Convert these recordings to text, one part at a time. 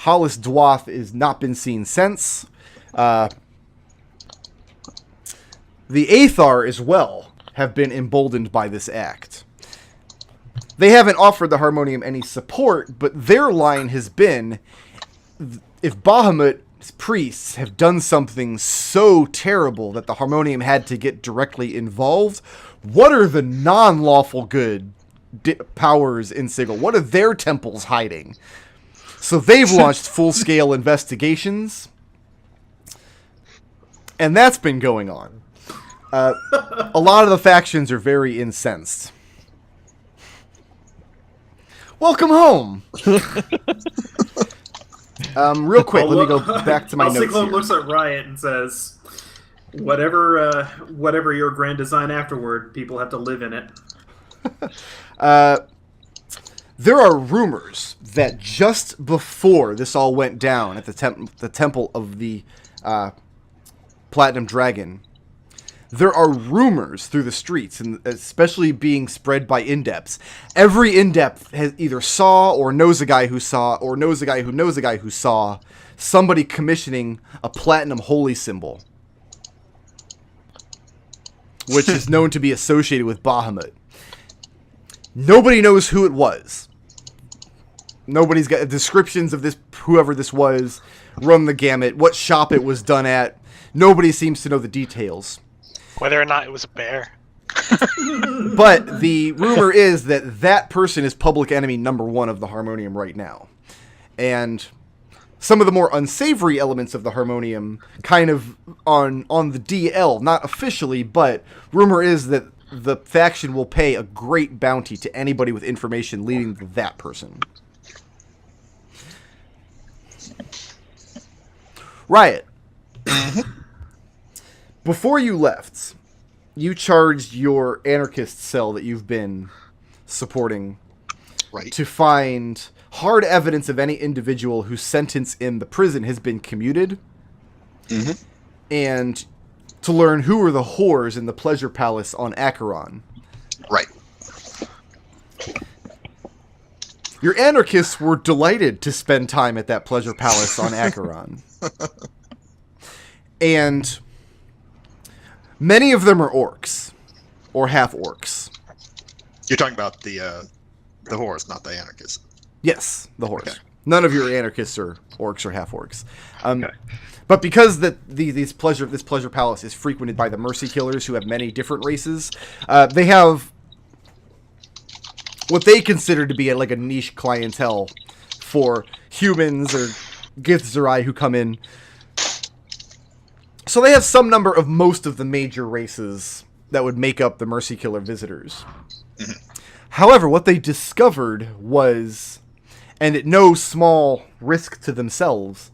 Hollis Dwath is not been seen since. The Aethar as well have been emboldened by this act. They haven't offered the Harmonium any support, but their line has been, if Bahamut's priests have done something so terrible that the Harmonium had to get directly involved, what are the non-lawful good powers in Sigil? What are their temples hiding? So they've launched full-scale investigations, and that's been going on. A lot of the factions are very incensed. Welcome home. Real quick, let me go back to my notes. Ciclon here. looks at Riot and says, "Whatever your grand design afterward, people have to live in it." There are rumors that just before this all went down at the temple of the Platinum Dragon, there are rumors through the streets, and especially being spread by Indepths. Every Indept has either saw or knows a guy who saw or knows a guy who knows a guy who saw somebody commissioning a platinum holy symbol, which is known to be associated with Bahamut. Nobody knows who it was. Nobody's got descriptions of this, whoever this was, run the gamut, what shop it was done at. Nobody seems to know the details. Whether or not it was a bear. But the rumor is that that person is public enemy number 1 of the Harmonium right now. And some of the more unsavory elements of the Harmonium kind of on the DL, not officially, but rumor is that the faction will pay a great bounty to anybody with information leading to that person. Riot. Before you left, you charged your anarchist cell that you've been supporting to find hard evidence of any individual whose sentence in the prison has been commuted, and to learn who are the whores in the Pleasure Palace on Acheron. Right. Your anarchists were delighted to spend time at that Pleasure Palace on Acheron. And many of them are orcs, or half-orcs. You're talking about the whores, not the anarchists. Yes, the whores. Okay. None of your anarchists are orcs or half-orcs. Okay. But because this pleasure palace is frequented by the mercy killers, who have many different races, they have what they consider to be a niche clientele for humans or Githzerai who come in. So they have some number of most of the major races that would make up the mercy killer visitors. However, what they discovered was, and at no small risk to themselves,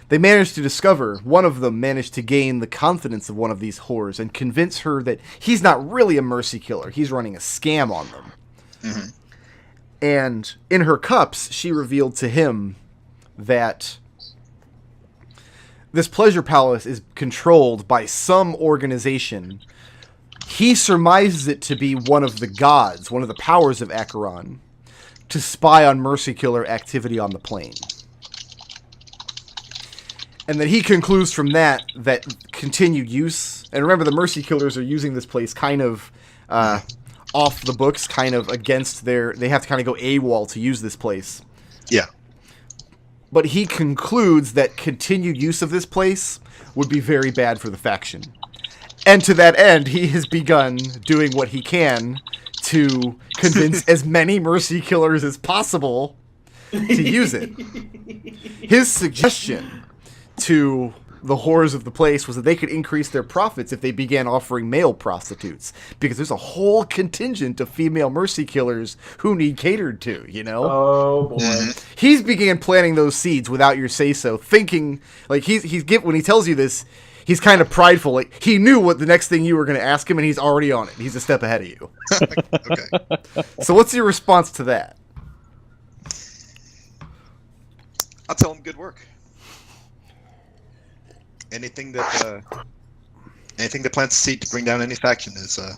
they managed to discover, one of them managed to gain the confidence of one of these whores and convince her that he's not really a mercy killer, he's running a scam on them. And in her cups, she revealed to him that this pleasure palace is controlled by some organization. He surmises it to be one of the gods, one of the powers of Acheron, to spy on mercy killer activity on the plane. And that he concludes from that continued use, and remember the mercy killers are using this place kind of off the books, kind of against they have to kind of go AWOL to use this place. Yeah. But he concludes that continued use of this place would be very bad for the faction. And to that end, he has begun doing what he can to convince as many mercy killers as possible to use it. His suggestion to the whores of the place was that they could increase their profits if they began offering male prostitutes, because there's a whole contingent of female mercy killers who need catered to, you know? Oh boy. He's began planting those seeds without your say-so, thinking, like, when he tells you this, he's kind of prideful. Like, he knew what the next thing you were going to ask him, and he's already on it. He's a step ahead of you. Okay. So what's your response to that? I'll tell him good work. Anything that plants a seed to bring down any faction is a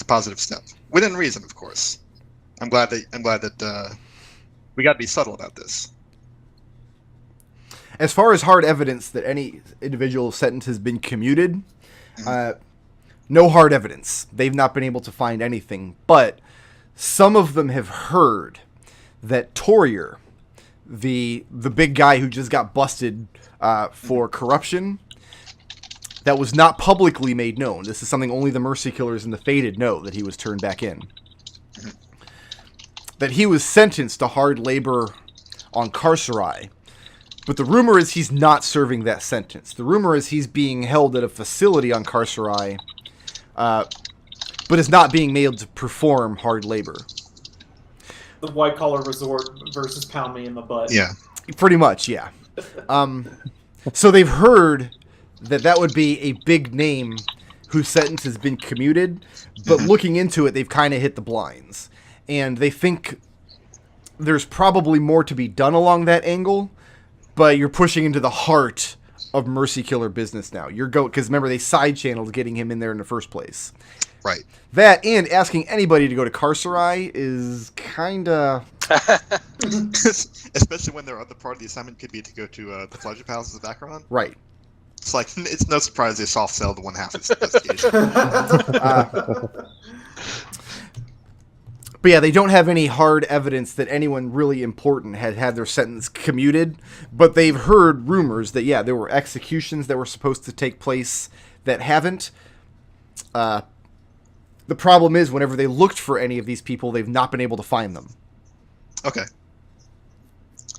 positive step, within reason, of course. I'm glad that we got to be subtle about this. as far as hard evidence that any individual sentence has been commuted, no hard evidence. They've not been able to find anything. But some of them have heard that Torier, the big guy who just got busted for corruption, that was not publicly made known. This is something only the Mercy Killers and the Fated know, that he was turned back in. That he was sentenced to hard labor on Githzerai. But the rumor is he's not serving that sentence. The rumor is he's being held at a facility on Githzerai, but is not being able to perform hard labor. The white-collar resort versus pound me in the butt. Yeah. Pretty much, yeah. So they've heard that would be a big name whose sentence has been commuted, but looking into it, they've kind of hit the blinds. And they think there's probably more to be done along that angle, but you're pushing into the heart of Mercy Killer business now. Because remember, they side-channeled getting him in there in the first place. Right. That and asking anybody to go to Githzerai is kind of... Especially when their other part of the assignment could be to go to the Pleasure Palace of Acheron. Right. It's like, it's no surprise they soft sell the one half of this investigation. But yeah, they don't have any hard evidence that anyone really important had their sentence commuted, but they've heard rumors that, yeah, there were executions that were supposed to take place that haven't. The problem is, whenever they looked for any of these people, they've not been able to find them. Okay.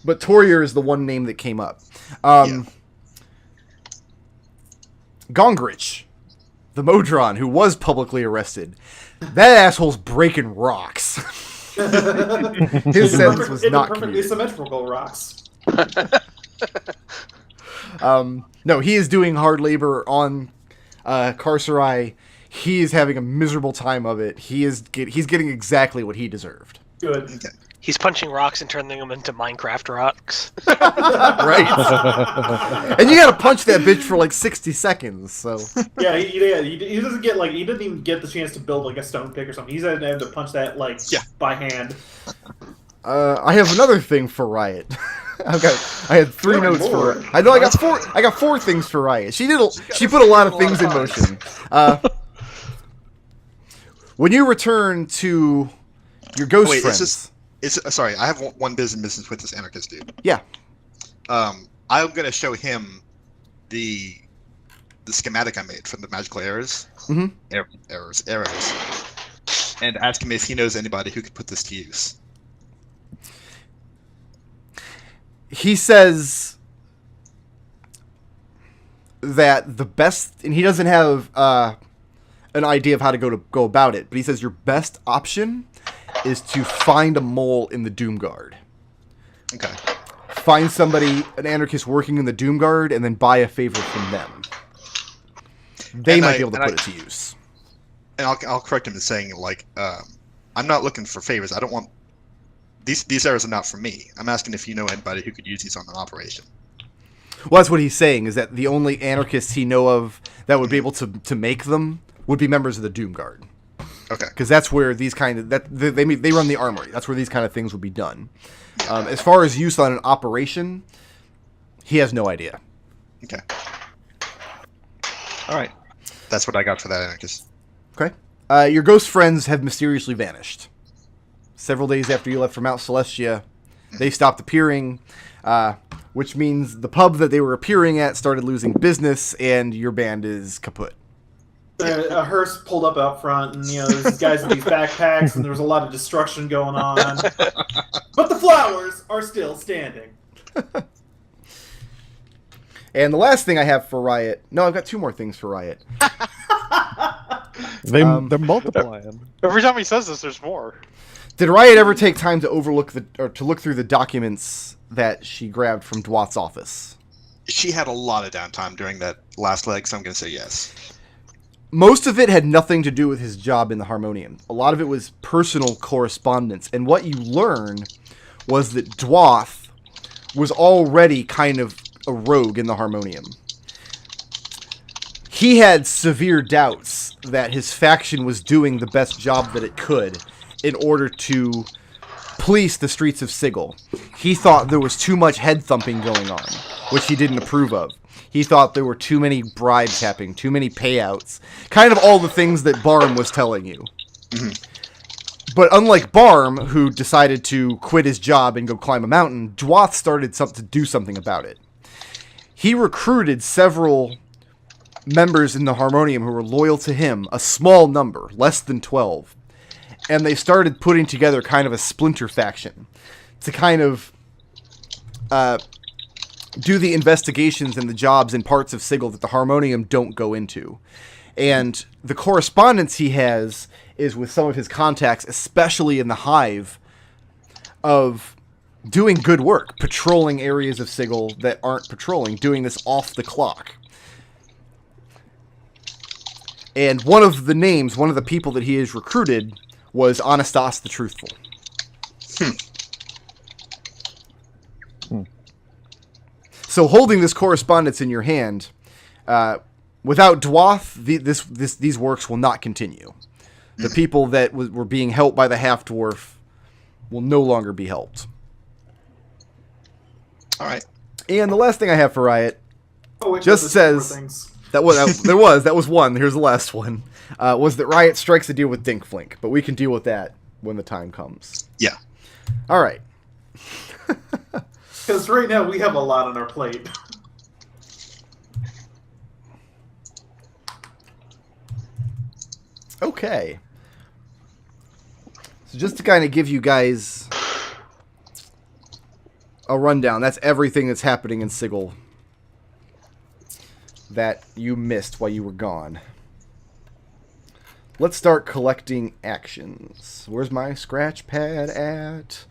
But Torier is the one name that came up. Gongrich, the Modron, who was publicly arrested. That asshole's breaking rocks. His sentence was not perfectly commuted. symmetrical rocks. No, he is doing hard labor on Githzerai. He is having a miserable time of it. He's getting exactly what he deserved. Good. Okay. He's punching rocks and turning them into Minecraft rocks. Right. And you gotta punch that bitch for like 60 seconds, so... Yeah, he doesn't get, like, he doesn't even get the chance to build, like, a stone pick or something. He's having to punch that, like, by hand. I have another thing for Riot. I had 3 notes for it. I know I got 4 things for Riot. She put a lot of things in motion. When you return to your ghost friends... Sorry, I have one business with this anarchist dude. Yeah. I'm gonna show him the schematic I made from the magical errors. Mm-hmm. Errors. And ask him if he knows anybody who could put this to use. He says that the best, and he doesn't have an idea of how to go about it, but he says your best option is to find a mole in the Doomguard. Okay. Find somebody, an anarchist working in the Doomguard, and then buy a favor from them. They might be able to put it to use. And I'll correct him in saying, like, I'm not looking for favors. I don't want... These errors are not for me. I'm asking if you know anybody who could use these on an operation. Well, that's what he's saying, is that the only anarchists he know of that would be able to make them would be members of the Doomguard. Okay. Because that's where these kind of... They run the armory. That's where these kind of things would be done. As far as use on an operation, he has no idea. Okay. All right. That's what I got for that anarchist. Okay. Your ghost friends have mysteriously vanished. Several days after you left for Mount Celestia, they stopped appearing, which means the pub that they were appearing at started losing business, and your band is kaput. A hearse pulled up out front, and there's these guys with these backpacks, and there was a lot of destruction going on. But the flowers are still standing. And the last thing I have for Riot... No, I've got 2 more things for Riot. They're multiplying. Every time he says this, there's more. Did Riot ever take time to look through the documents that she grabbed from Dwat's office? She had a lot of downtime during that last leg, so I'm going to say yes. Most of it had nothing to do with his job in the Harmonium. A lot of it was personal correspondence. And what you learn was that Dwath was already kind of a rogue in the Harmonium. He had severe doubts that his faction was doing the best job that it could in order to police the streets of Sigil. He thought there was too much head thumping going on, which he didn't approve of. He thought there were too many bribe tapping, too many payouts. Kind of all the things that Barm was telling you. Mm-hmm. But unlike Barm, who decided to quit his job and go climb a mountain, Dwath started to do something about it. He recruited several members in the Harmonium who were loyal to him, a small number, less than 12. And they started putting together kind of a splinter faction to kind of do the investigations and the jobs in parts of Sigil that the Harmonium don't go into. And the correspondence he has is with some of his contacts, especially in the Hive, of doing good work, patrolling areas of Sigil that aren't patrolling, doing this off the clock. And one of the people that he has recruited was Anastas the Truthful. So holding this correspondence in your hand, without Dwath, these works will not continue. The people that were being helped by the half-dwarf will no longer be helped. All right. And the last thing I have for Riot just says that was one. Here's the last one. Was that Riot strikes a deal with Dinkflink, but we can deal with that when the time comes. Yeah. All right. Because right now we have a lot on our plate. Okay. So just to kind of give you guys a rundown, that's everything that's happening in Sigil that you missed while you were gone. Let's start collecting actions. Where's my scratch pad at?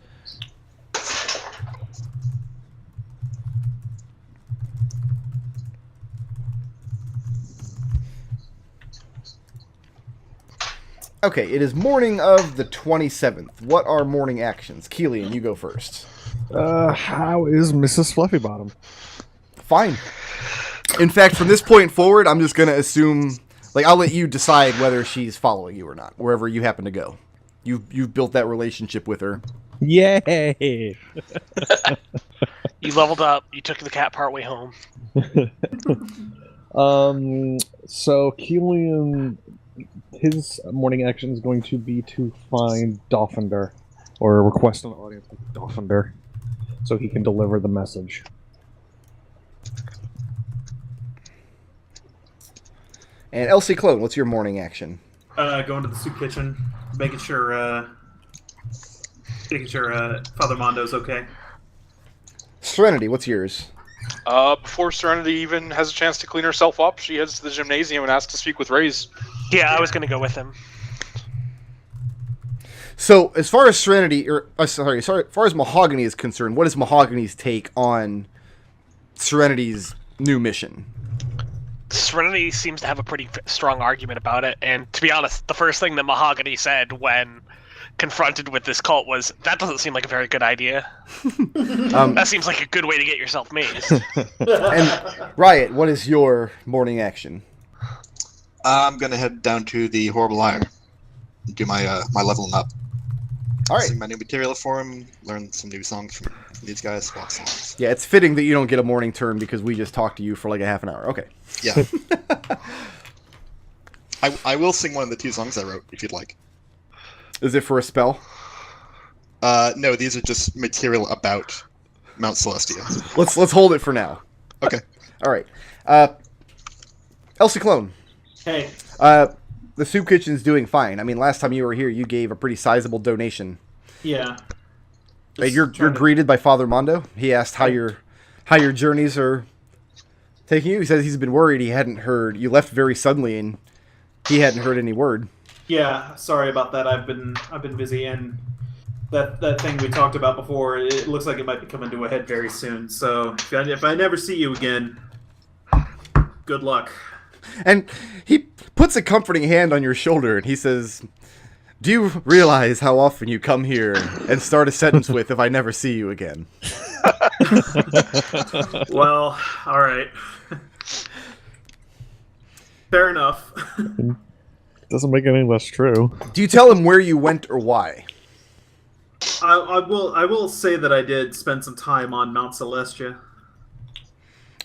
Okay, it is morning of the 27th. What are morning actions? Kelian, you go first. How is Mrs. Fluffybottom? Fine. In fact, from this point forward, I'm just going to assume... I'll let you decide whether she's following you or not, wherever you happen to go. You've built that relationship with her. Yay! You leveled up. You took the cat part way home. So Kelian, his morning action is going to be to find Dolphinder, or request an audience with Dolphinder, so he can deliver the message. And Elsie Clone, what's your morning action? Going to the soup kitchen, making sure Father Mondo's okay. Serenity, what's yours? Before Serenity even has a chance to clean herself up, she heads to the gymnasium and asks to speak with Raze. Yeah, I was going to go with him. So, as far as Serenity, as far as Mahogany is concerned, what is Mahogany's take on Serenity's new mission? Serenity seems to have a pretty strong argument about it, and to be honest, the first thing that Mahogany said when confronted with this cult was, that doesn't seem like a very good idea. That seems like a good way to get yourself mazed. And Riot, what is your morning action? I'm going to head down to the Horrible Liar and do my my leveling up. All right. See my new material for him, learn some new songs from these guys, swap songs. Yeah, it's fitting that you don't get a morning turn because we just talked to you for like a half an hour. Okay. Yeah. I will sing one of the two songs I wrote, if you'd like. Is it for a spell? No, these are just material about Mount Celestia. Let's hold it for now. Okay. All right. Elsie Clone. Hey. The soup kitchen's doing fine. I mean, last time you were here, you gave a pretty sizable donation. Yeah. You're greeted by Father Mondo. He asked how your journeys are taking you. He says he's been worried. He hadn't heard. You left very suddenly, and he hadn't heard any word. Yeah, sorry about that. I've been busy, and that thing we talked about before, it looks like it might be coming to a head very soon. So if I never see you again, good luck. And he puts a comforting hand on your shoulder, and he says, "Do you realize how often you come here and start a sentence with, 'if I never see you again'?" Well, all right. Fair enough. Doesn't make it any less true. Do you tell him where you went or why? I will say that I did spend some time on Mount Celestia.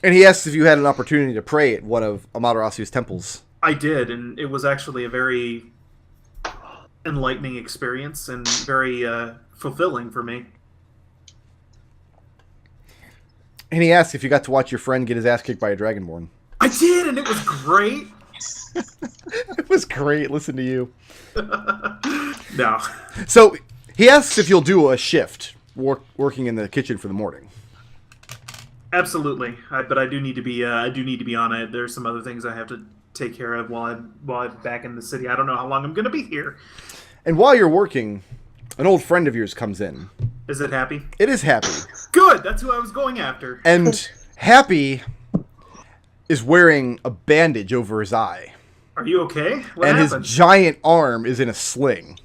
And he asks if you had an opportunity to pray at one of Amaterasu's temples. I did, and it was actually a very enlightening experience and very fulfilling for me. And he asks if you got to watch your friend get his ass kicked by a Dragonborn. I did, and it was great. It was great. Listen to you. No. So he asks if you'll do a shift working in the kitchen for the morning. Absolutely, but I do need to be. I do need to be on it. There's some other things I have to take care of while I'm back in the city. I don't know how long I'm going to be here. And while you're working, an old friend of yours comes in. Is it Happy? It is Happy. Good. That's who I was going after. And Happy is wearing a bandage over his eye. Are you okay? What and happened? His giant arm is in a sling.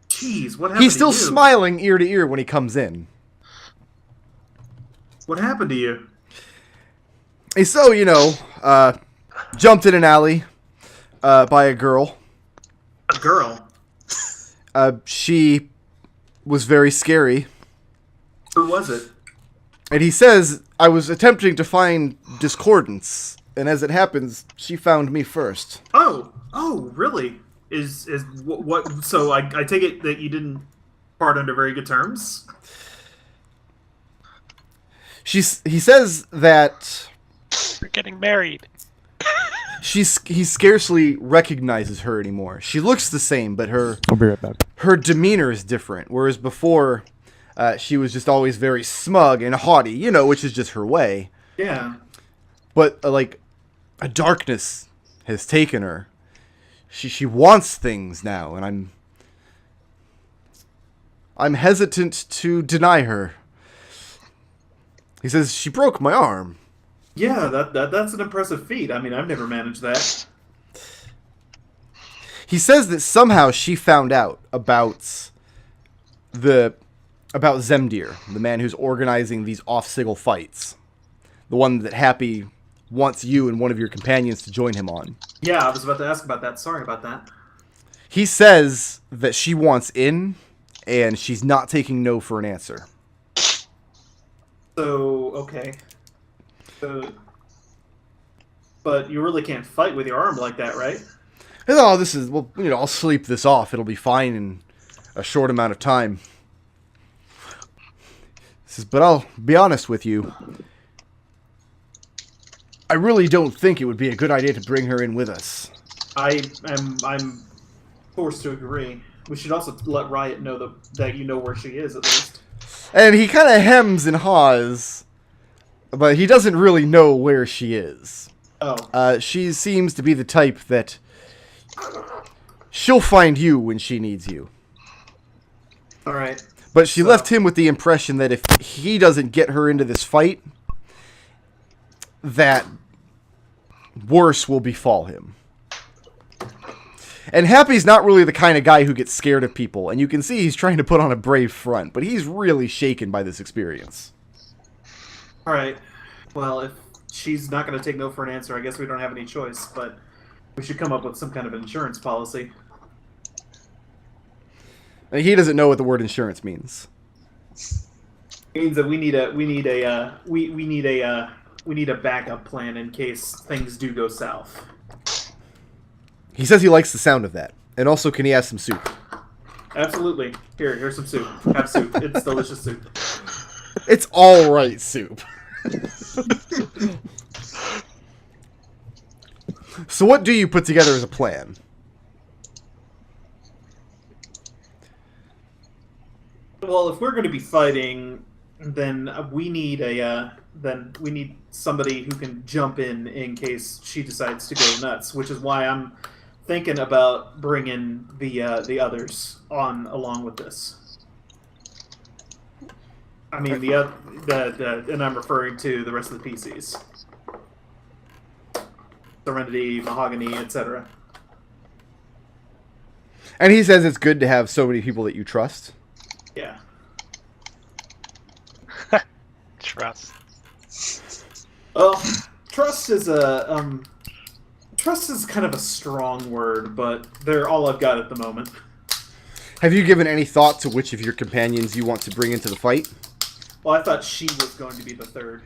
Jeez, what happened? He's still to you? smiling ear to ear when he comes in. What happened to you? He's so, jumped in an alley by a girl. A girl? She was very scary. Who was it? And he says, I was attempting to find discordance, and as it happens, she found me first. Oh, really? Is what? So I take it that you didn't part under very good terms. He says that We're getting married. he scarcely recognizes her anymore. She looks the same, but I'll be right back. her demeanor is different. Whereas before, she was just always very smug and haughty, which is just her way. Yeah. But a darkness has taken her. She wants things now, and I'm hesitant to deny her. He says she broke my arm. Yeah, that's an impressive feat. I mean, I've never managed that. He says that somehow she found out about Zemdir, the man who's organizing these off-sigil fights. The one that Happy wants you and one of your companions to join him on. Yeah, I was about to ask about that. Sorry about that. He says that she wants in, and she's not taking no for an answer. So, okay. But you really can't fight with your arm like that, right? Oh, I'll sleep this off. It'll be fine in a short amount of time. He says, but I'll be honest with you. I really don't think it would be a good idea to bring her in with us. I'm forced to agree. We should also let Riot know that you know where she is, at least. And he kind of hems and haws, but he doesn't really know where she is. Oh. She seems to be the type that she'll find you when she needs you. All right. But she left him with the impression that if he doesn't get her into this fight, that worse will befall him. And Happy's not really the kind of guy who gets scared of people, and you can see he's trying to put on a brave front, but he's really shaken by this experience. All right. Well, if she's not going to take no for an answer, I guess we don't have any choice, but we should come up with some kind of insurance policy. And he doesn't know what the word insurance means. It means that we need a backup plan in case things do go south. He says he likes the sound of that. And also, can he have some soup? Absolutely. Here's some soup. Have soup. It's delicious soup. It's all right soup. So what do you put together as a plan? Well, if we're going to be fighting, then we need somebody who can jump in case she decides to go nuts, which is why I'm thinking about bringing the others on along with this. I mean and I'm referring to the rest of the PCs, Serenity, Mahogany, etc. And he says it's good to have so many people that you trust. Yeah. Trust. Well, trust is kind of a strong word, but they're all I've got at the moment. Have you given any thought to which of your companions you want to bring into the fight? Well, I thought she was going to be the third.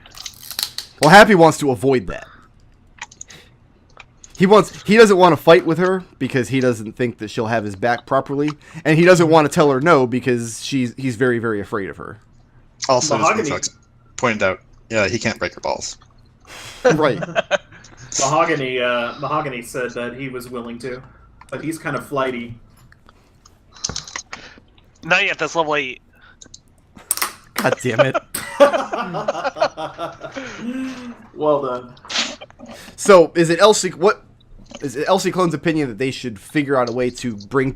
Well, Happy wants to avoid that. He doesn't want to fight with her because he doesn't think that she'll have his back properly, and he doesn't want to tell her no because he's very, very afraid of her. Also, Mahogany. as Moonfox pointed out, yeah, he can't break her balls. Right. Mahogany said that he was willing to, but he's kind of flighty. Not yet. That's level 8. God damn it. Well done. So, is it Elsie Clone's opinion that they should figure out a way to bring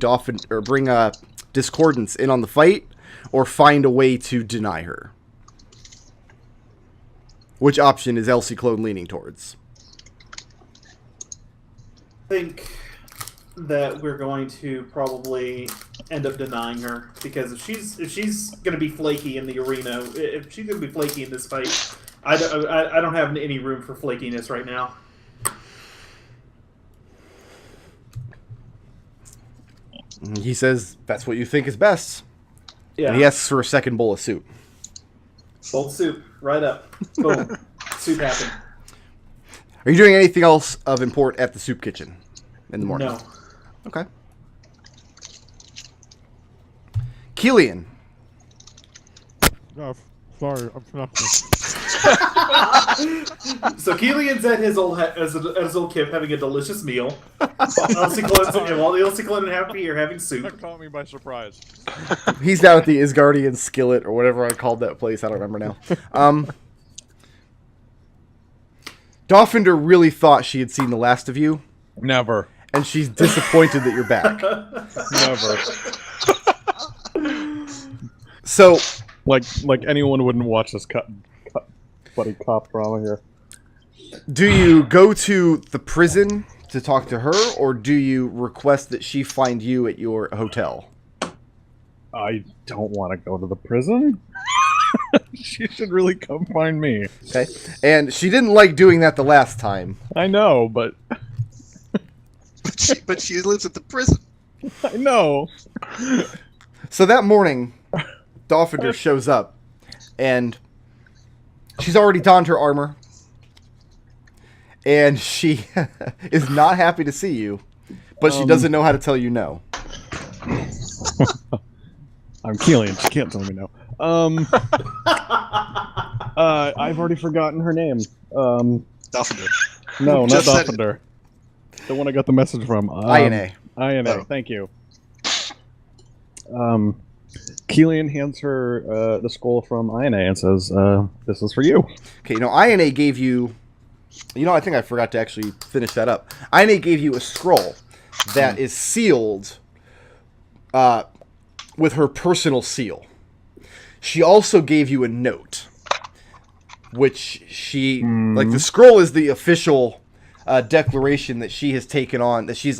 Discordance in on the fight, or find a way to deny her? Which option is Elsie Clone leaning towards? I think that we're going to probably end up denying her, because if she's going to be flaky in the arena, if she's going to be flaky in this fight, I don't have any room for flakiness right now. He says that's what you think is best. Yeah. And he asks for a second bowl of soup. Bowl soup, right up. Boom. Soup happened. Are you doing anything else of import at the soup kitchen in the morning? No. Okay. Kelian. Oh, sorry, I'm not. So Kelian's at his old camp having a delicious meal. While the Elsie Clone and Happy are having soup. That caught me by surprise. He's down at the Isgardian Skillet, or whatever I called that place. I don't remember now. Doffinder really thought she had seen the last of you, Never. and she's disappointed that you're back. Never. So, Like anyone wouldn't watch this bloody cop drama here. do you go to the prison to talk to her, or do you request that she find you at your hotel? I don't want to go to the prison. She should really come find me. Okay. And she didn't like doing that the last time. I know, but But she lives at the prison. I know. So that morning, Doffinder shows up, and she's already donned her armor, and she is not happy to see you, but she doesn't know how to tell you no. I'm Kelian. She can't tell me no. I've already forgotten her name. Doffinder. No, not Just said Doffinder. The one I got the message from. INA. INA. Oh. Thank you. Kelian hands her the scroll from INA and says, "This is for you." Okay, INA gave you... I think I forgot to actually finish that up. INA gave you a scroll that is sealed with her personal seal. She also gave you a note, which she... Like, the scroll is the official declaration that she has taken on, that she's,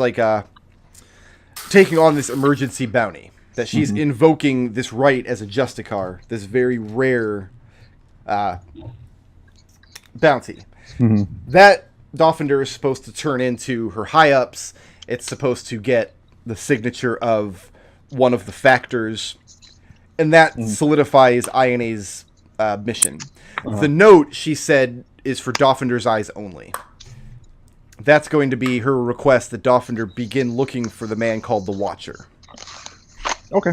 taking on this emergency bounty. That she's invoking this right as a Justicar, this very rare bounty. That Doffinder is supposed to turn into her high-ups. It's supposed to get the signature of one of the factors, and that solidifies INA's mission. The note, she said, is for Doffinder's eyes only. That's going to be her request that Doffinder begin looking for the man called the Watcher. Okay.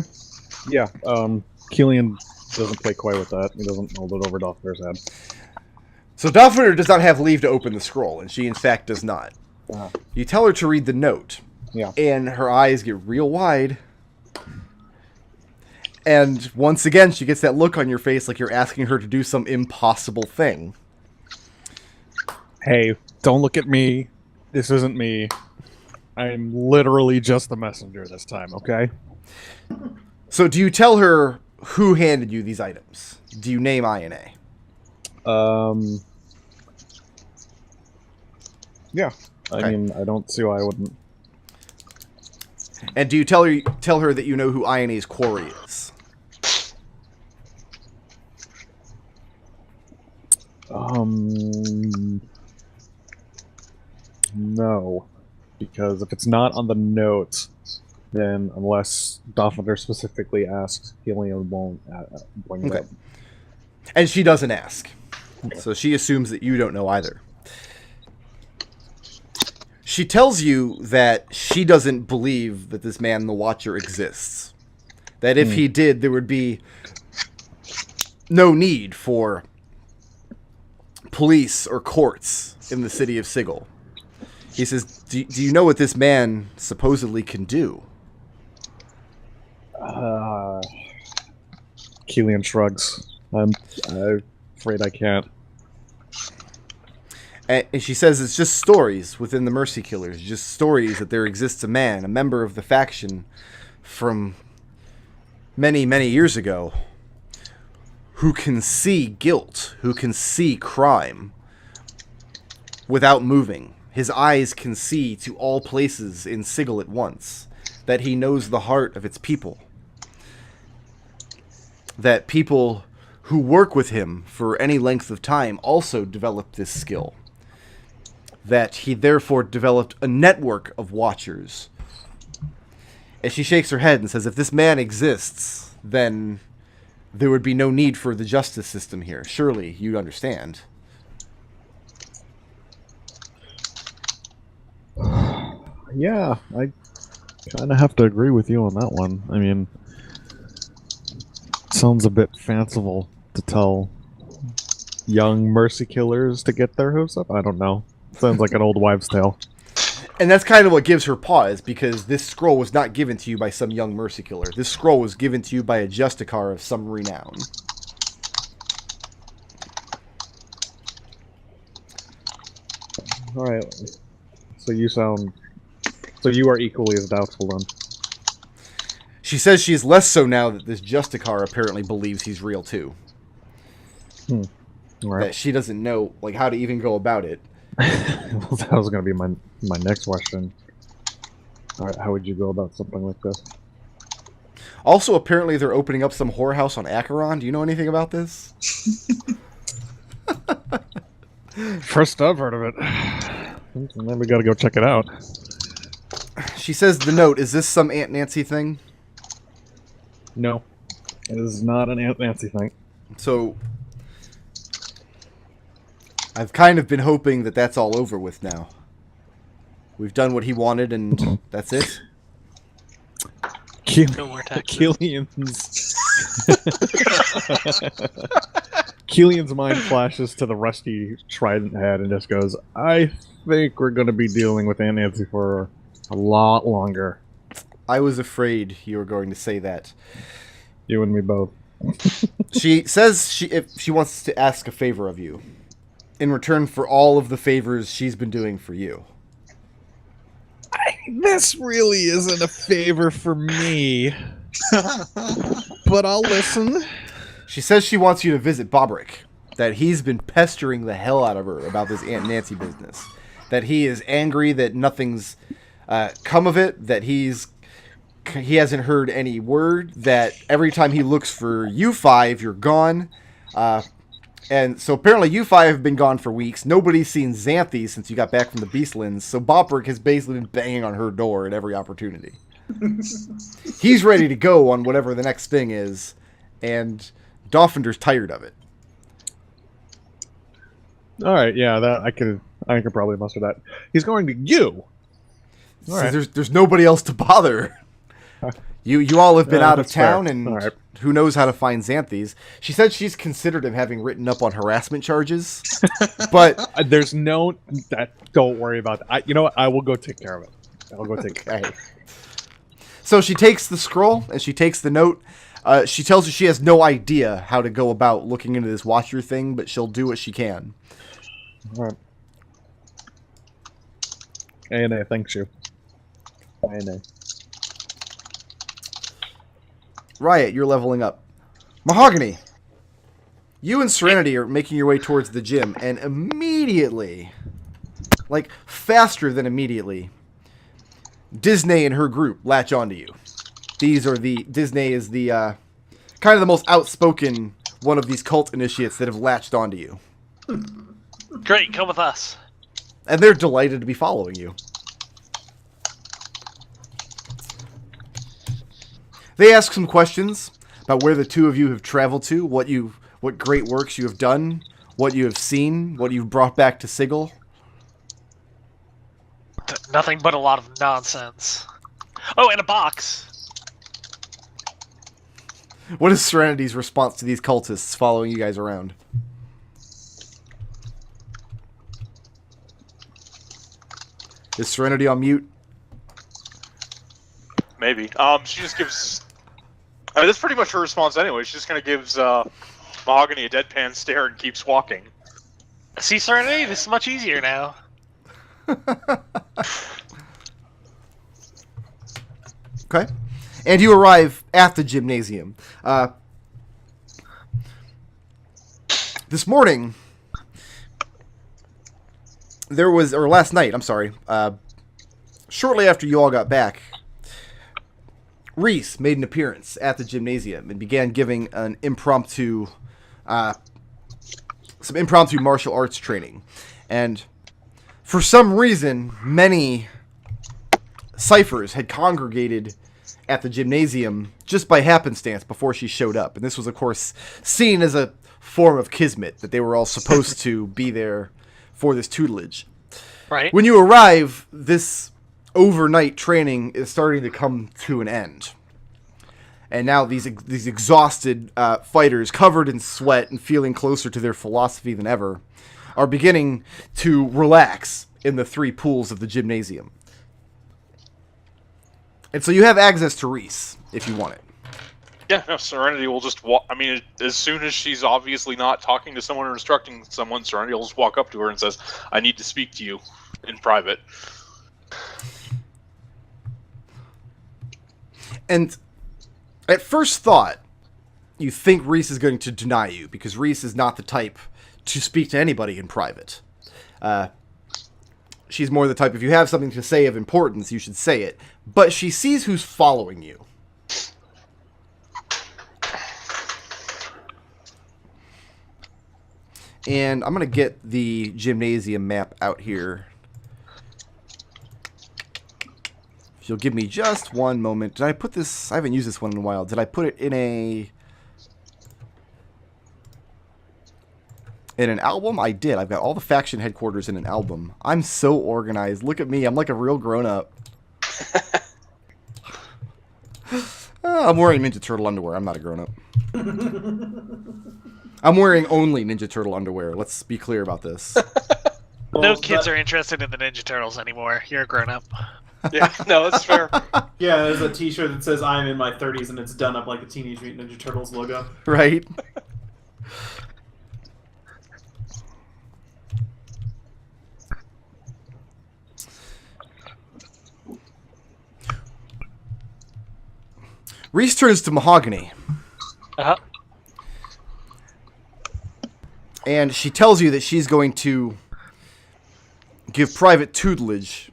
Yeah. Kelian doesn't play coy with that. He doesn't hold it over Doffinder's head. So Doffinder does not have leave to open the scroll, and she in fact does not. Uh-huh. You tell her to read the note, Yeah. and her eyes get real wide. And once again, she gets that look on your face like you're asking her to do some impossible thing. Hey, don't look at me. This isn't me. I'm literally just the messenger this time, okay? So do you tell her who handed you these items? Do you name INA? Yeah. Okay. I mean, I don't see why I wouldn't. And do you tell her that you know who INA's quarry is? No. Because if it's not on the note, then unless Dolphinder specifically asks, Kelian won't bring it Okay. up. And she doesn't ask. So she assumes that you don't know either. She tells you that she doesn't believe that this man, the Watcher, exists. That if he did, there would be no need for police or courts in the city of Sigil. He says, do you know what this man supposedly can do? Kelian shrugs. I'm afraid I can't. And she says it's just stories within the Mercy Killers. Just stories that there exists a man, a member of the faction from many, many years ago, who can see guilt, who can see crime without moving. His eyes can see to all places in Sigil at once. That he knows the heart of its people. That people who work with him for any length of time also develop this skill. That he therefore developed a network of watchers. And she shakes her head and says, if this man exists, then there would be no need for the justice system here. Surely you understand. Yeah, I kind of have to agree with you on that one. I mean, it sounds a bit fanciful to tell young mercy killers to get their hooves up. I don't know. Sounds like an old wives' tale. And that's kind of what gives her pause, because this scroll was not given to you by some young mercy killer. This scroll was given to you by a Justicar of some renown. Alright. So you are equally as doubtful then. She says she is less so now that this Justicar apparently believes he's real too. Alright. That she doesn't know like how to even go about it. That was going to be my next question. Alright, how would you go about something like this? Also, apparently they're opening up some whorehouse on Acheron. Do you know anything about this? First I've heard of it. Then we gotta go check it out. She says the note, is this some Aunt Nancy thing? No. It is not an Aunt Nancy thing. So, I've kind of been hoping that that's all over with now. We've done what he wanted and that's it? No more taxes. Kelian's mind flashes to the rusty trident head and just goes, I think we're going to be dealing with Aunt Nancy for a lot longer. I was afraid you were going to say that. You and me both. She says if she wants to ask a favor of you in return for all of the favors she's been doing for you. This really isn't a favor for me. But I'll listen. She says she wants you to visit Bobrick. That he's been pestering the hell out of her about this Aunt Nancy business. That he is angry that nothing's come of it. That he hasn't heard any word. That every time he looks for you five, you're gone. And so apparently you five have been gone for weeks. Nobody's seen Xanthe since you got back from the Beastlands. So Bobrick has basically been banging on her door at every opportunity. He's ready to go on whatever the next thing is. And Dolphinder's tired of it. Alright, yeah, that I could probably muster that. He's going to you. So Alright. there's nobody else to bother. You all have been out of that's fair. town, and Alright. who knows how to find Xanthes. She said she's considered him having written up on harassment charges, but There's no... Don't worry about that. You know what? I will go take care of it. I'll go take care of it. so she takes the scroll and she takes the note. She tells you she has no idea how to go about looking into this Watcher thing, but she'll do what she can. Alright. A&A, thanks you. A&A. Riot, you're leveling up. Mahogany, you and Serenity are making your way towards the gym, and immediately, like faster than immediately, Disney and her group latch onto you. Disney is the kind of the most outspoken one of these cult initiates that have latched onto you. Great, come with us. And they're delighted to be following you. They ask some questions about where the two of you have traveled to, what great works you have done, what you have seen, what you've brought back to Sigil. Nothing but a lot of nonsense. Oh, and a box. What is Serenity's response to these cultists following you guys around? Is Serenity on mute? Maybe. She just gives... I mean, that's pretty much her response anyway. She just kind of gives Mahogany a deadpan stare and keeps walking. See, Serenity, this is much easier now. Okay. And you arrive at the gymnasium. This morning, last night, I'm sorry, shortly after you all got back, Reese made an appearance at the gymnasium and began giving some impromptu martial arts training. And for some reason, many ciphers had congregated at the gymnasium just by happenstance before she showed up. And this was, of course, seen as a form of kismet, that they were all supposed to be there for this tutelage. Right. When you arrive, this overnight training is starting to come to an end. And now these exhausted fighters, covered in sweat and feeling closer to their philosophy than ever, are beginning to relax in the 3 pools of the gymnasium. And so you have access to Reese, if you want it. Yeah, no, Serenity will just walk. I mean, as soon as she's obviously not talking to someone or instructing someone, Serenity will just walk up to her and says, I need to speak to you in private. And at first thought, you think Reese is going to deny you, because Reese is not the type to speak to anybody in private. She's more the type, if you have something to say of importance, you should say it. But she sees who's following you. And I'm going to get the gymnasium map out here. If you'll give me just one moment. Did I put this... I haven't used this one in a while. Did I put it in an album? I did. I've got all the faction headquarters in an album. I'm so organized. Look at me. I'm like a real grown-up. I'm wearing Ninja Turtle underwear. I'm not a grown-up. I'm wearing only Ninja Turtle underwear. Let's be clear about this. No kids are interested in the Ninja Turtles anymore. You're a grown-up. Yeah, no, that's fair. Yeah, there's a t-shirt that says I'm in my 30s and it's done up like a Teenage Mutant Ninja Turtles logo. Right? Reese turns to Mahogany. Uh-huh. And she tells you that she's going to give private tutelage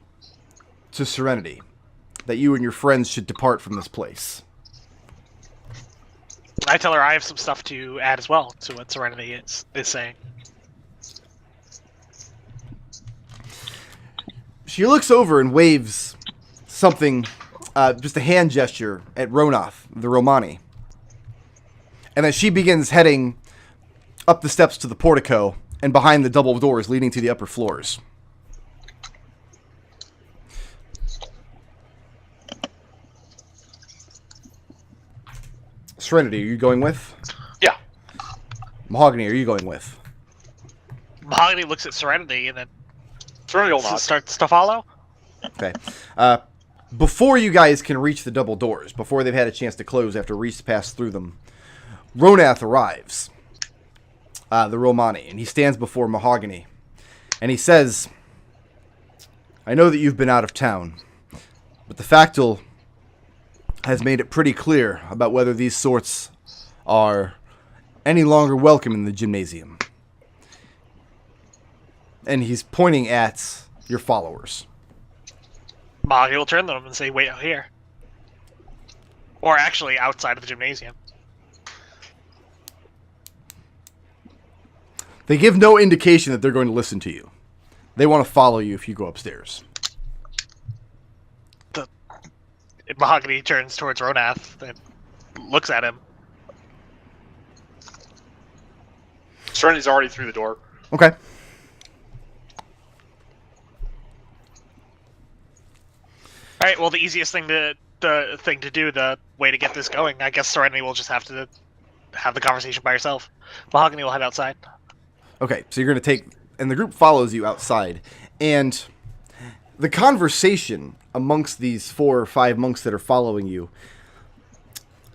to Serenity. That you and your friends should depart from this place. I tell her I have some stuff to add as well to what Serenity is saying. She looks over and waves something, just a hand gesture at Ronath, the Romani. And then she begins heading up the steps to the portico and behind the double doors leading to the upper floors. Serenity, are you going with? Yeah. Mahogany, are you going with? Mahogany looks at Serenity and then Serenity will not. starts to follow. Okay. Before you guys can reach the double doors, before they've had a chance to close after Reese passed through them, Ronath arrives, the Romani, and he stands before Mahogany. And he says, I know that you've been out of town, but the Factal has made it pretty clear about whether these sorts are any longer welcome in the gymnasium. And he's pointing at your followers. Mahogany will turn to them and say, wait out here. Or actually outside of the gymnasium. They give no indication that they're going to listen to you. They want to follow you if you go upstairs. Mahogany turns towards Ronath and looks at him. Serenity's already through the door. Okay. All right. Well, the easiest thing to the way to get this going, I guess Serenity will just have to have the conversation by herself. Mahogany will head outside. Okay, so you're going to take... And the group follows you outside. And the conversation amongst these 4 or 5 monks that are following you,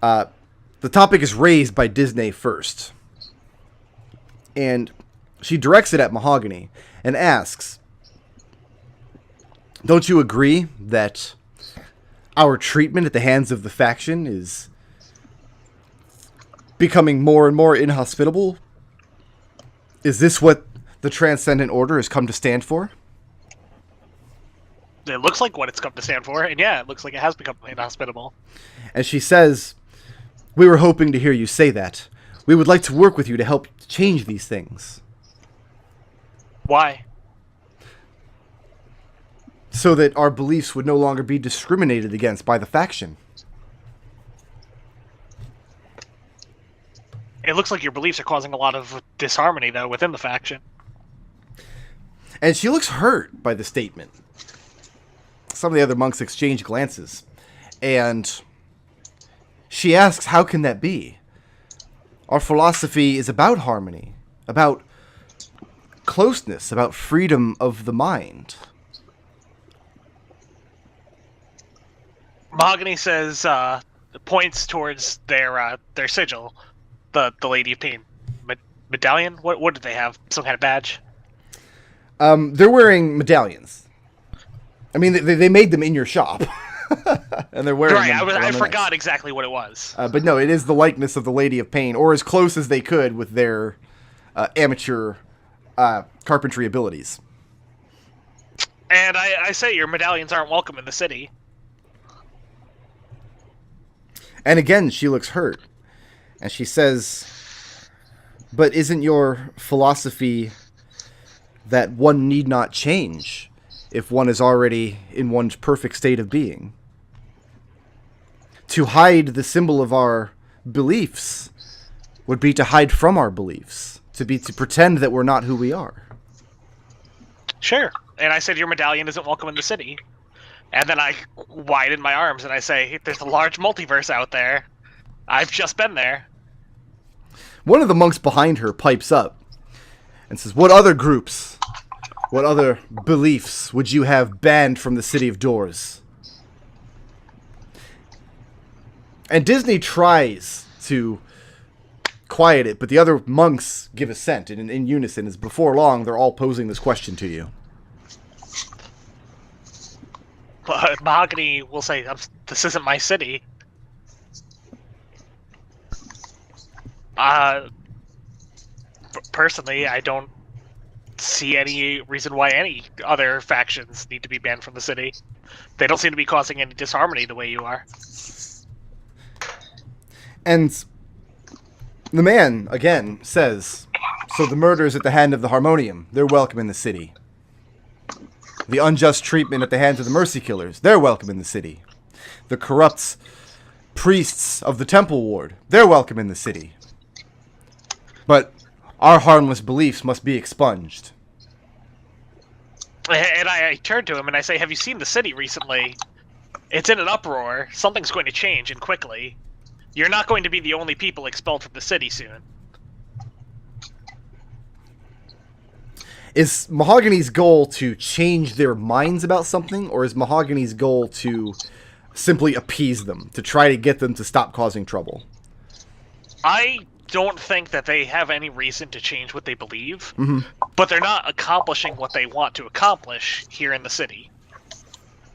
the topic is raised by Disney first. And she directs it at Mahogany and asks, don't you agree that our treatment at the hands of the faction is becoming more and more inhospitable? Is this what the Transcendent Order has come to stand for? It looks like what it's come to stand for, and yeah, it looks like it has become inhospitable. And she says, we were hoping to hear you say that. We would like to work with you to help change these things. Why? So that our beliefs would no longer be discriminated against by the faction. It looks like your beliefs are causing a lot of disharmony, though, within the faction. And she looks hurt by the statement. Some of the other monks exchange glances. And she asks, how can that be? Our philosophy is about harmony, about closeness, about freedom of the mind. Mahogany says, points towards their sigil, the Lady of Pain. Medallion? What did they have? Some kind of badge? They're wearing medallions. I mean, they made them in your shop. And they're wearing them. I forgot exactly what it was. But no, it is the likeness of the Lady of Pain, or as close as they could with their amateur carpentry abilities. And I say your medallions aren't welcome in the city. And again, she looks hurt. And she says, but isn't your philosophy that one need not change if one is already in one's perfect state of being? To hide the symbol of our beliefs would be to hide from our beliefs, to pretend that we're not who we are. Sure. And I said your medallion isn't welcome in the city. And then I widen my arms and I say, there's a large multiverse out there. I've just been there. One of the monks behind her pipes up and says, what other groups, what other beliefs would you have banned from the City of Doors? And Disney tries to quiet it, but the other monks give assent in unison, as before long they're all posing this question to you. But Mahogany will say, this isn't my city. Personally, I don't see any reason why any other factions need to be banned from the city. They don't seem to be causing any disharmony the way you are. And the man, again, says, so the murders at the hand of the Harmonium, they're welcome in the city. The unjust treatment at the hands of the Mercy Killers, they're welcome in the city. The corrupt priests of the Temple Ward, they're welcome in the city. But our harmless beliefs must be expunged. And I turn to him and I say, have you seen the city recently? It's in an uproar. Something's going to change, and quickly. You're not going to be the only people expelled from the city soon. Is Mahogany's goal to change their minds about something, or is Mahogany's goal to simply appease them, to try to get them to stop causing trouble? I don't think that they have any reason to change what they believe, Mm-hmm. but they're not accomplishing what they want to accomplish here in the city.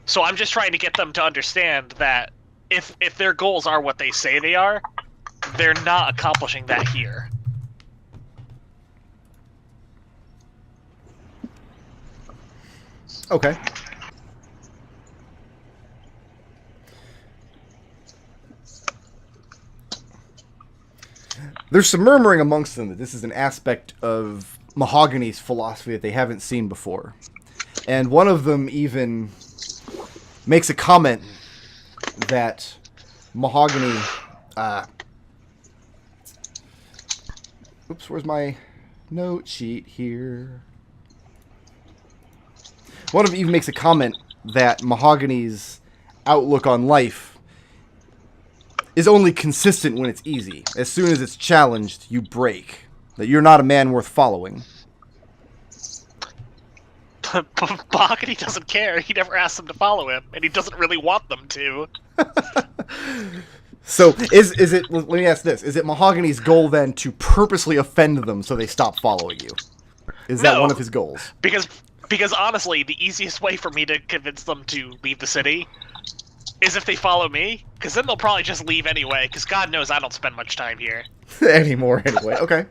So I'm just trying to get them to understand that if their goals are what they say they are, they're not accomplishing that here. Okay. There's some murmuring amongst them that this is an aspect of Mahogany's philosophy that they haven't seen before. And one of them even makes a comment that Mahogany Oops, where's my note sheet here? One of them even makes a comment that Mahogany's outlook on life is only consistent when it's easy. As soon as it's challenged, you break. That you're not a man worth following. Mahogany doesn't care. He never asks them to follow him, and he doesn't really want them to. So, is it... Let me ask this. Is it Mahogany's goal, then, to purposely offend them so they stop following you? Is that one of his goals? Because honestly, the easiest way for me to convince them to leave the city is if they follow me, because then they'll probably just leave anyway, because God knows I don't spend much time here. Anymore, anyway. Okay.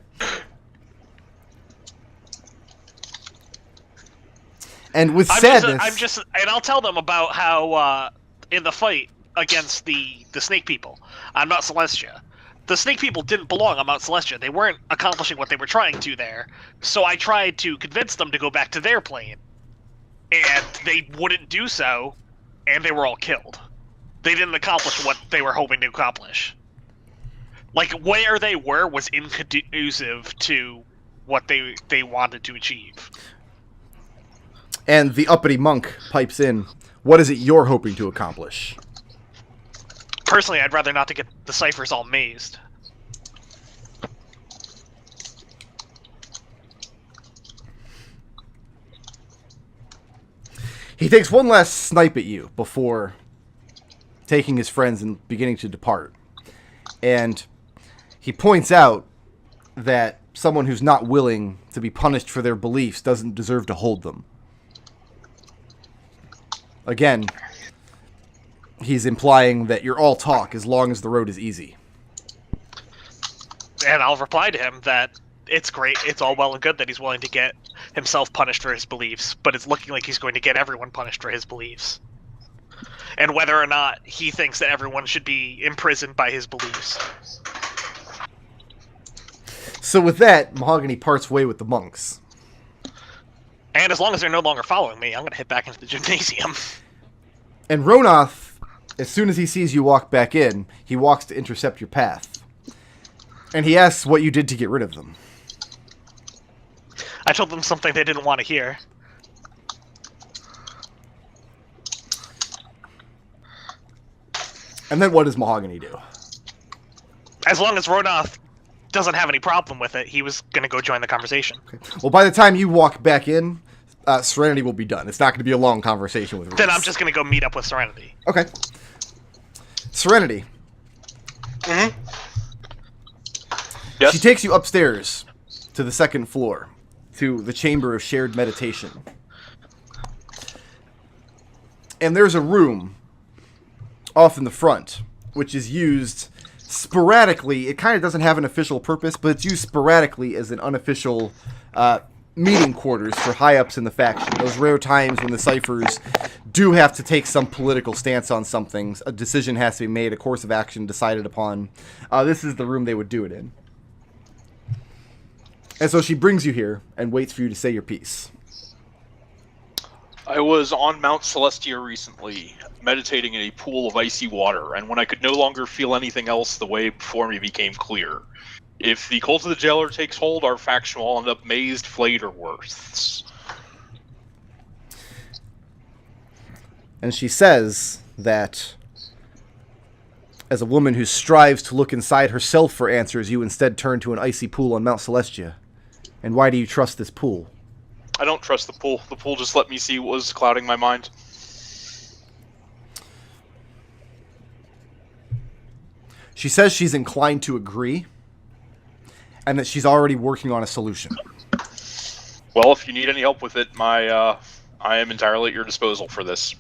And with sadness... And I'll tell them about how, in the fight against the Snake People on Mount Celestia, the Snake People didn't belong on Mount Celestia. They weren't accomplishing what they were trying to there. So I tried to convince them to go back to their plane. And they wouldn't do so, and they were all killed. They didn't accomplish what they were hoping to accomplish. Like, where they were was inconducive to what they wanted to achieve. And the uppity monk pipes in, what is it you're hoping to accomplish? Personally, I'd rather not to get the ciphers all mazed. He takes one last snipe at you before taking his friends and beginning to depart. And he points out that someone who's not willing to be punished for their beliefs doesn't deserve to hold them. Again, he's implying that you're all talk as long as the road is easy. And I'll reply to him that it's great, it's all well and good that he's willing to get himself punished for his beliefs, but it's looking like he's going to get everyone punished for his beliefs. And whether or not he thinks that everyone should be imprisoned by his beliefs. So with that, Mahogany parts way with the monks. And as long as they're no longer following me, I'm going to head back into the gymnasium. And Ronoth, as soon as he sees you walk back in, he walks to intercept your path. And he asks what you did to get rid of them. I told them something they didn't want to hear. And then what does Mahogany do? As long as Ronoth doesn't have any problem with it, he was going to go join the conversation. Okay. Well, by the time you walk back in, Serenity will be done. It's not going to be a long conversation with Reese. Then I'm just going to go meet up with Serenity. Okay. Serenity. Mm-hmm. Yes? She takes you upstairs to the second floor, to the Chamber of Shared Meditation. And there's a room off in the front, which is used sporadically. It kind of doesn't have an official purpose, but it's used sporadically as an unofficial meeting quarters for high-ups in the faction. Those rare times when the ciphers do have to take some political stance on something, a decision has to be made, a course of action decided upon. This is the room they would do it in. And so she brings you here and waits for you to say your piece. I was on Mount Celestia recently, meditating in a pool of icy water, and when I could no longer feel anything else, the way before me became clear. If the cult of the jailer takes hold, our faction will end up mazed, flayed, or worse. And she says that as a woman who strives to look inside herself for answers, you instead turn to an icy pool on Mount Celestia. And why do you trust this pool? I don't trust the pool. The pool just let me see what was clouding my mind. She says she's inclined to agree, and that she's already working on a solution. Well, if you need any help with it, I am entirely at your disposal for this.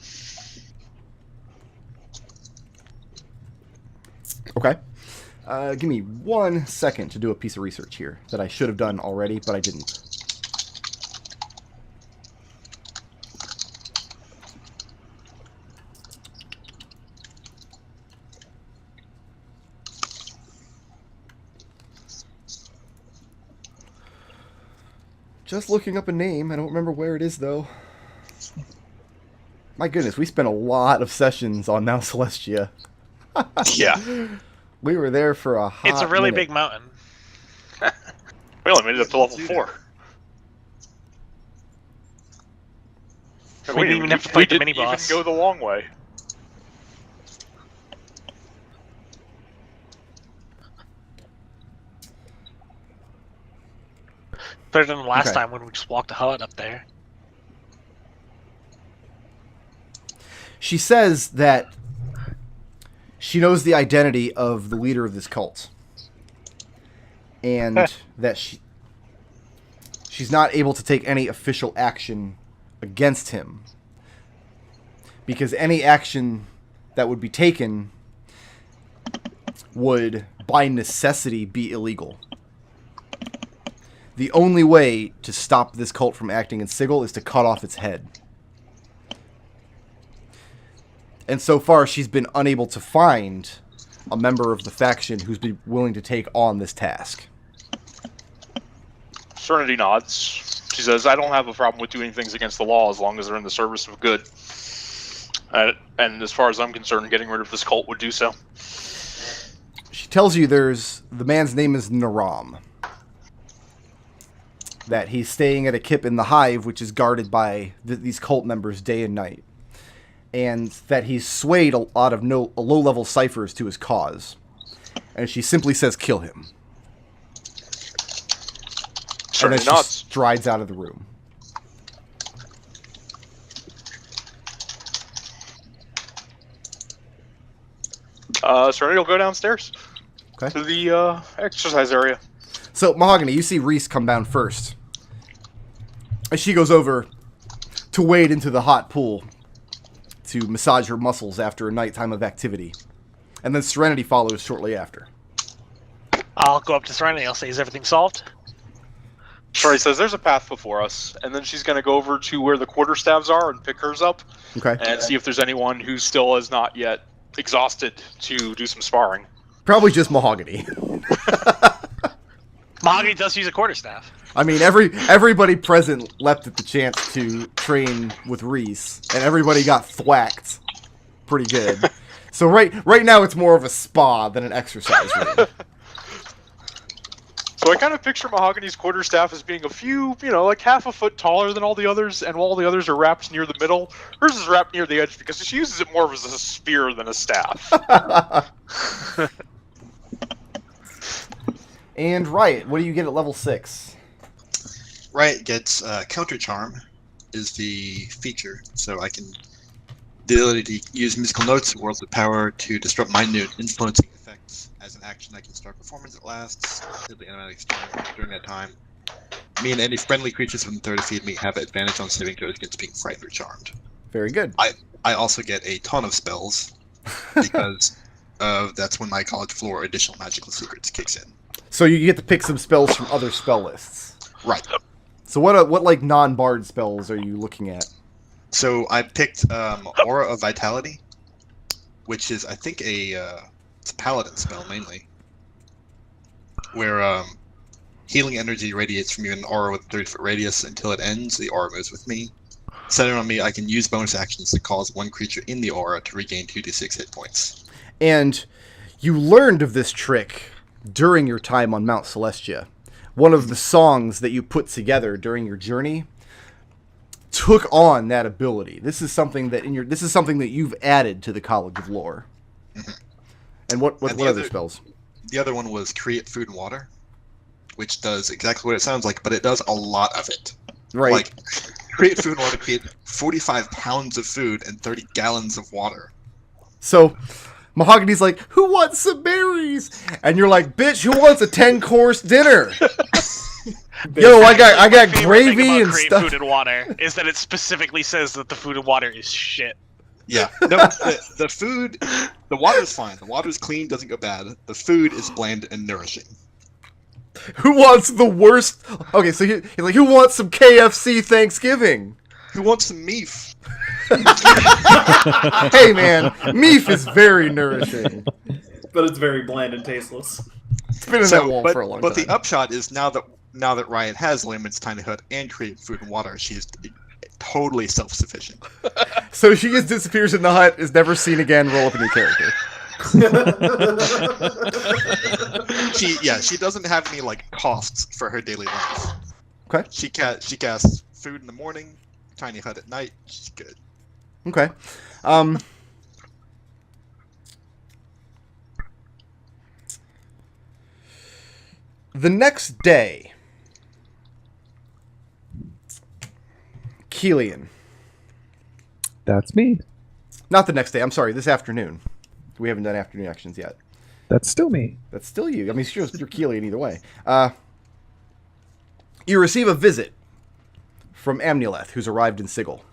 Okay. Give me 1 second to do a piece of research here that I should have done already, but I didn't. Just looking up a name. I don't remember where it is, though. My goodness, we spent a lot of sessions on Mount Celestia. Yeah. We were there for a hot It's a really minute. big mountain. We only made it up to level Let's do 4. We didn't even have to fight the didn't mini-boss. even go the long way. Better than the last Okay. time when we just walked a hut up there. She says that she knows the identity of the leader of this cult. And that she's not able to take any official action against him. Because any action that would be taken would, by necessity, be illegal. The only way to stop this cult from acting in Sigil is to cut off its head. And so far, she's been unable to find a member of the faction who's been willing to take on this task. Serenity nods. She says, I don't have a problem with doing things against the law as long as they're in the service of good. And as far as I'm concerned, getting rid of this cult would do so. She tells you the man's name is Naram. That he's staying at a kip in the hive, which is guarded by these cult members day and night. And that he's swayed a lot of low-level ciphers to his cause. And she simply says, kill him. And then Serenity she nods. strides out of the room. Serenity will go downstairs Okay. to the exercise area. So, Mahogany, you see Reese come down first. As she goes over to wade into the hot pool to massage her muscles after a nighttime of activity. And then Serenity follows shortly after. I'll go up to Serenity. I'll say, is everything solved? Serenity says, there's a path before us. And then she's going to go over to where the quarterstaffs are and pick hers up Okay. and see if there's anyone who still is not yet exhausted to do some sparring. Probably just Mahogany. Mahogany does use a quarterstaff. I mean, everybody present leapt at the chance to train with Reese, and everybody got thwacked pretty good. So right now it's more of a spa than an exercise room. So I kind of picture Mahogany's quarterstaff as being a few, like half a foot taller than all the others, and while all the others are wrapped near the middle, hers is wrapped near the edge because she uses it more as a spear than a staff. And Riot, what do you get at level 6? Riot gets Counter Charm is the feature, so I can the ability to use musical notes, worlds of power to disrupt mind influencing effects. As an action, I can start performance that lasts until the automatic start during that time. Me and any friendly creatures within 30 feet of me have advantage on saving throws against being frightened or charmed. Very good. I also get a ton of spells because that's when my college floor additional magical secrets kicks in. So you get to pick some spells from other spell lists. Right. So what like non-bard spells are you looking at? So I picked Aura of Vitality, which is I think it's a paladin spell mainly, where healing energy radiates from you in an aura with a 30-foot radius until it ends. The aura moves with me. Centered on me, I can use bonus actions to cause one creature in the aura to regain 2d6 hit points. And you learned of this trick during your time on Mount Celestia. One of the songs that you put together during your journey took on that ability. This is something that you've added to the College of Lore. Mm-hmm. And what And the other other- spells? The other one was Create Food and Water, which does exactly what it sounds like, but it does a lot of it. Right. Like, Create Food and Water, create 45 pounds of food and 30 gallons of water. So Mahogany's like, who wants some berries? And you're like, bitch, who wants a 10-course dinner? Yo, I got My favorite thing gravy about and Create stuff. Food and Water is that it specifically says that the food and water is shit. Yeah. No, the food, the water's fine. The water's clean, doesn't go bad. The food is bland and nourishing. Who wants the worst? Okay, so he's like, who wants some KFC Thanksgiving? Who wants some meat? Hey man, meat is very nourishing. But it's very bland and tasteless. It's been in that wall for a long but time. the upshot is now that Riot has Layman's Tiny Hut and Create Food and Water, she's totally self-sufficient. So she just disappears in the hut, is never seen again, roll up a new character. She doesn't have any like costs for her daily life. Okay. She casts food in the morning, tiny hut at night. She's good. Okay. The next day, Kelian. That's me. Not the next day. I'm sorry. This afternoon. We haven't done afternoon actions yet. That's still me. That's still you. I mean, you're Kelian either way. You receive a visit from Amnuleth, who's arrived in Sigil.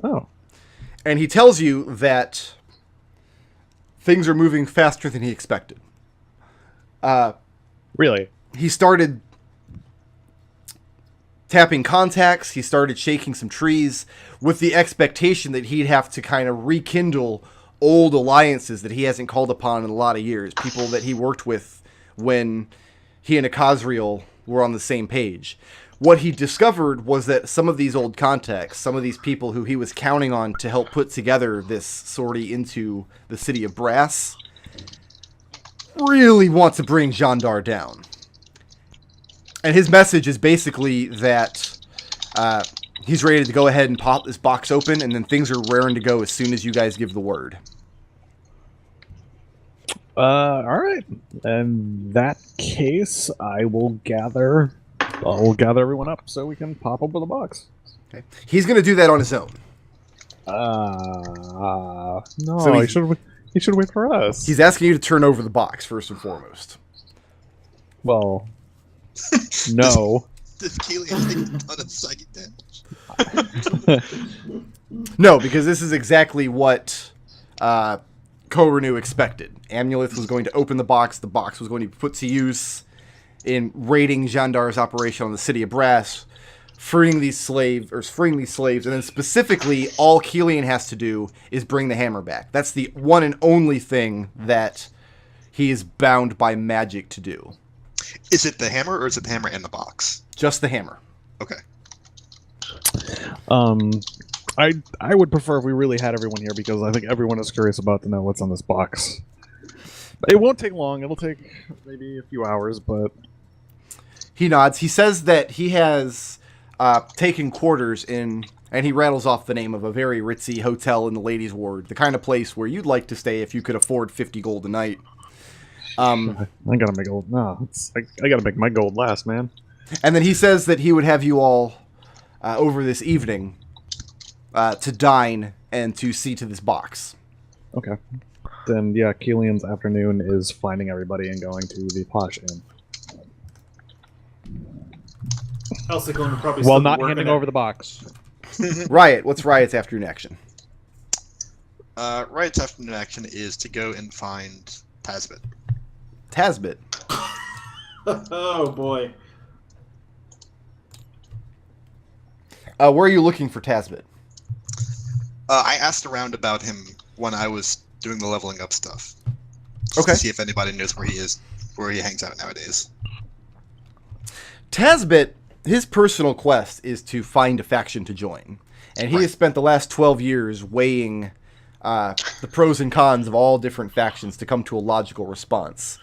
Oh. And he tells you that things are moving faster than he expected. Really? He started tapping contacts. He started shaking some trees with the expectation that he'd have to kind of rekindle old alliances that he hasn't called upon in a lot of years. People that he worked with when he and Akazriel were on the same page. What he discovered was that some of these old contacts, some of these people who he was counting on to help put together this sortie into the city of Brass, really want to bring Jandar down. And his message is basically that he's ready to go ahead and pop this box open, and then things are raring to go as soon as you guys give the word. All right. In that case, I will gather everyone up so we can pop open the box. Okay. He's going to do that on his own. No, So he should wait for us. He's asking you to turn over the box, first and foremost. Well, no. Does Kelian take a ton of psychic damage? No, because this is exactly what Ko-Renew expected. Amuleth was going to open the box was going to be put to use in raiding Jandar's operation on the city of Brass, freeing these slaves, and then specifically all Kelian has to do is bring the hammer back. That's the one and only thing that he is bound by magic to do. Is it the hammer, or is it the hammer and the box? Just the hammer. Okay. I would prefer if we really had everyone here, because I think everyone is curious about to know what's on this box. It won't take long. It'll take maybe a few hours, but... He nods. He says that he has taken quarters in, and he rattles off the name of a very ritzy hotel in the ladies' ward, the kind of place where you'd like to stay if you could afford 50 gold a night. I gotta make gold. No, I gotta make my gold last, man. And then he says that he would have you all over this evening to dine and to see to this box. Okay. Then, yeah, Kelian's afternoon is finding everybody and going to the Posh Inn. Ciclon would probably While still be not working handing it. over the box. Riot, what's Riot's afternoon action? Riot's afternoon action is to go and find Tasbit. Tasbit. Oh boy. Where are you looking for Tasbit? I asked around about him when I was doing the leveling up stuff. Just Okay. to see if anybody knows where he is, where he hangs out nowadays. Tasbit, his personal quest is to find a faction to join. And he has spent the last 12 years weighing the pros and cons of all different factions to come to a logical response.